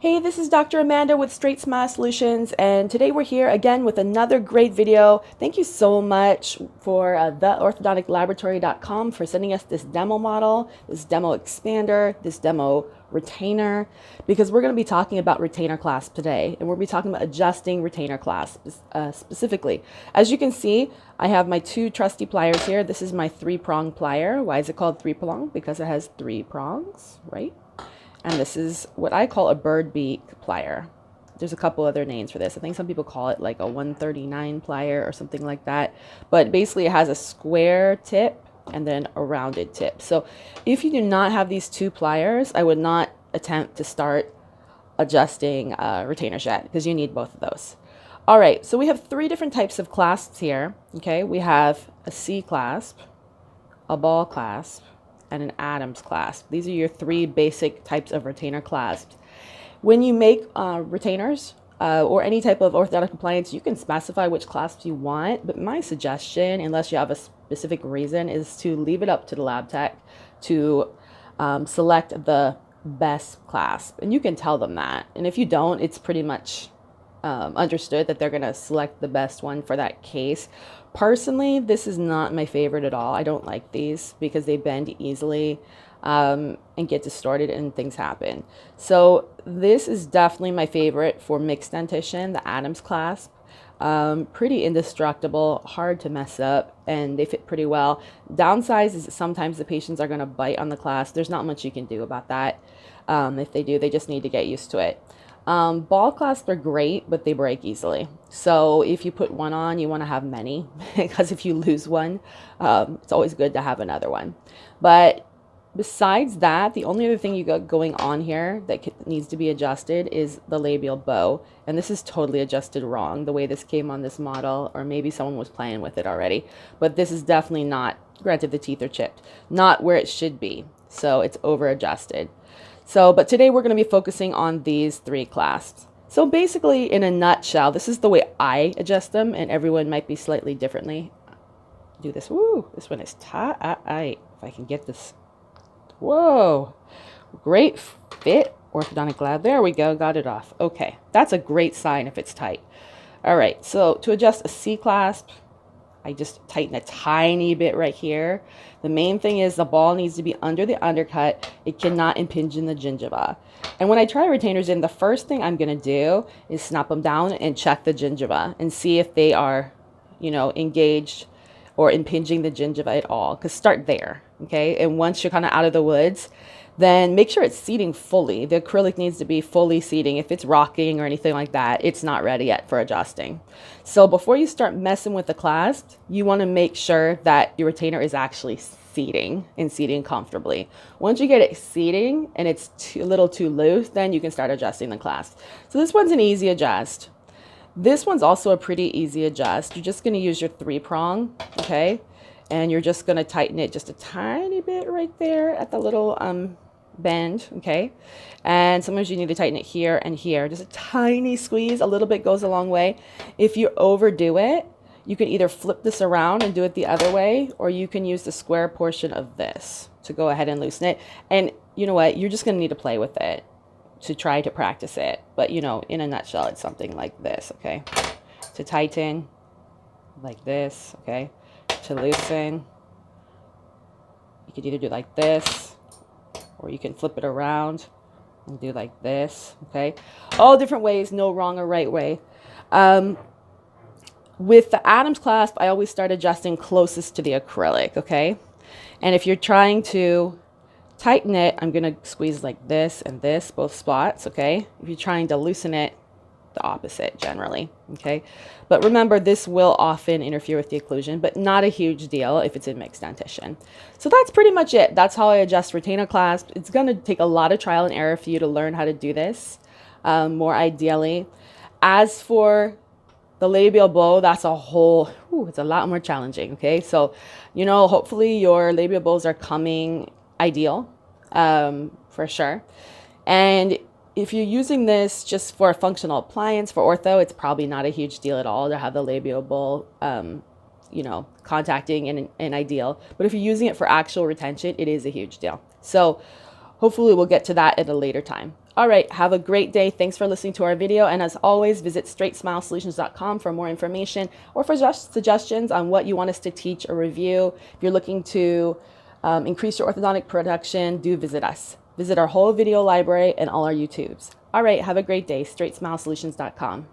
Hey, this is Dr. Amanda with StraightSmile Solutions, and today we're here again with another great video. Thank you so much for theorthodonticlaboratory.com for sending us this demo model, this demo expander, this demo retainer, because we're going to be talking about retainer clasp today, and we'll be talking about adjusting retainer clasp specifically. As you can see, I have my two trusty pliers here. This is my three-prong plier. Why is it called three-prong? Because it has three prongs, right? And this is what I call a bird beak plier. There's a couple other names for this. I think some people call it like a 139 plier or something like that. But basically it has a square tip and then a rounded tip. So if you do not have these two pliers, I would not attempt to start adjusting retainers yet, because you need both of those. All right, so we have three different types of clasps here. Okay, we have a C-clasp, a ball clasp, and an Adams clasp. These are your three basic types of retainer clasps. When you make retainers or any type of orthodontic appliance, you can specify which clasps you want, but my suggestion, unless you have a specific reason, is to leave it up to the lab tech to select the best clasp. And you can tell them that. And if you don't, it's pretty much understood that they're going to select the best one for that case. Personally, this is not my favorite at all. I don't like these because they bend easily and get distorted and things happen. So this is definitely my favorite for mixed dentition, the Adams clasp. Pretty indestructible, hard to mess up, and they fit pretty well. Downside is that sometimes the patients are going to bite on the clasp. There's not much you can do about that. If they do, they just need to get used to it. Ball clasps are great, but they break easily. So if you put one on, you want to have many, because if you lose one, it's always good to have another one. But besides that, the only other thing you got going on here that needs to be adjusted is the labial bow. And this is totally adjusted wrong, the way this came on this model, or maybe someone was playing with it already. But this is definitely not, granted the teeth are chipped, not where it should be. So it's over adjusted. So, but today we're going to be focusing on these three clasps. So basically, in a nutshell, this is the way I adjust them, and everyone might be slightly differently. Do this. Woo! This one is tight. If I can get this. Whoa! Great fit. Orthodontic lab. There we go. Got it off. Okay. That's a great sign if it's tight. All right. So to adjust a C-clasp, I just tighten a tiny bit right here. The main thing is the ball needs to be under the undercut. It cannot impinge in the gingiva. And when I try retainers in, the first thing I'm going to do is snap them down and check the gingiva and see if they are, engaged or impinging the gingiva at all. Because start there, okay? And once you're kind of out of the woods, then make sure it's seating fully. The acrylic needs to be fully seating. If it's rocking or anything like that, it's not ready yet for adjusting. So before you start messing with the clasp, you want to make sure that your retainer is actually seating and seating comfortably. Once you get it seating and it's a little too loose, then you can start adjusting the clasp. So this one's an easy adjust. This one's also a pretty easy adjust. You're just going to use your three-prong, okay? And you're just going to tighten it just a tiny bit right there at the little bend, okay? And sometimes you need to tighten it here and here. Just a tiny squeeze, a little bit goes a long way. If you overdo it, you can either flip this around and do it the other way, or you can use the square portion of this to go ahead and loosen it. And you know what? You're just going to need to play with it to try to practice it. But, in a nutshell, it's something like this, okay? To tighten, like this, okay? To loosen, you could either do like this, or you can flip it around and do like this, okay? All different ways, no wrong or right way. With the Adams clasp, I always start adjusting closest to the acrylic, okay? And if you're trying to tighten it, I'm going to squeeze like this and this, both spots, okay? If you're trying to loosen it, the opposite generally, okay? But remember, this will often interfere with the occlusion, but not a huge deal if it's in mixed dentition. So that's pretty much it. That's how I adjust retainer clasp. It's going to take a lot of trial and error for you to learn how to do this more ideally. As for the labial bow, that's a whole, it's a lot more challenging, okay? So, hopefully your labial bows are coming ideal for sure. And if you're using this just for a functional appliance for ortho, it's probably not a huge deal at all to have the labial bowl, contacting and ideal. But if you're using it for actual retention, it is a huge deal. So hopefully we'll get to that at a later time. All right, have a great day. Thanks for listening to our video. And as always, visit StraightSmileSolutions.com for more information or for suggestions on what you want us to teach or review. If you're looking to increase your orthodontic production, do visit us. Visit our whole video library and all our YouTubes. All right, have a great day. StraightSmileSolutions.com.